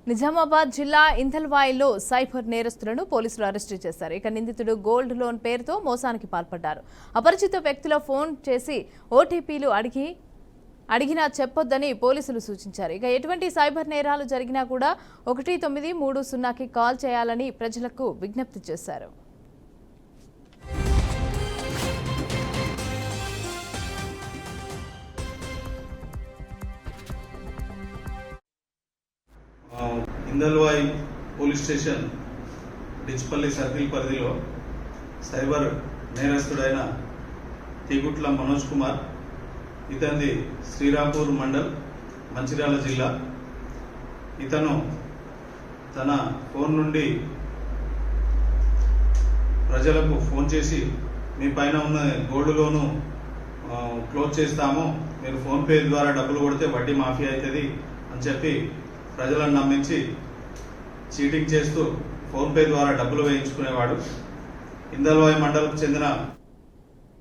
నిజామాబాద్ జిల్లా ఇంథల్వాయిలో సైబర్ నేరస్తులను పోలీసులు అరెస్టు చేశారు. ఇక నిందితుడు గోల్డ్ లోన్ పేరుతో మోసానికి పాల్పడ్డారు. అపరిచిత వ్యక్తుల ఫోన్ చేసి ఓటీపీలు అడిగినా చెప్పొద్దని పోలీసులు సూచించారు. ఇక ఎటువంటి సైబర్ నేరాలు జరిగినా కూడా 1930కి కాల్ చేయాలని ప్రజలకు విజ్ఞప్తి చేశారు. Indalwai police station Dichpally circle పరిధిలో సైబర్ నేరస్తుడైన తీగుట్ల మనోజ్ కుమార్, ఇతనిది శ్రీరాంపూర్ మండల్, మంచిర్యాల జిల్లా. ఇతను తన ఫోన్ నుండి ప్రజలకు ఫోన్ చేసి మీ పైన ఉన్న గోల్డ్ లోను క్లోజ్ చేస్తాము, మీరు ఫోన్పే ద్వారా డబ్బులు కొడితే వడ్డీ మాఫీ అవుతుంది అని చెప్పి ప్రజలను నమ్మించి చీటింగ్ చేస్తూ ఫోన్పే ద్వారా డబ్బులు వేయించుకునేవాడు. ఇందల్వాయి మండలకు చెందిన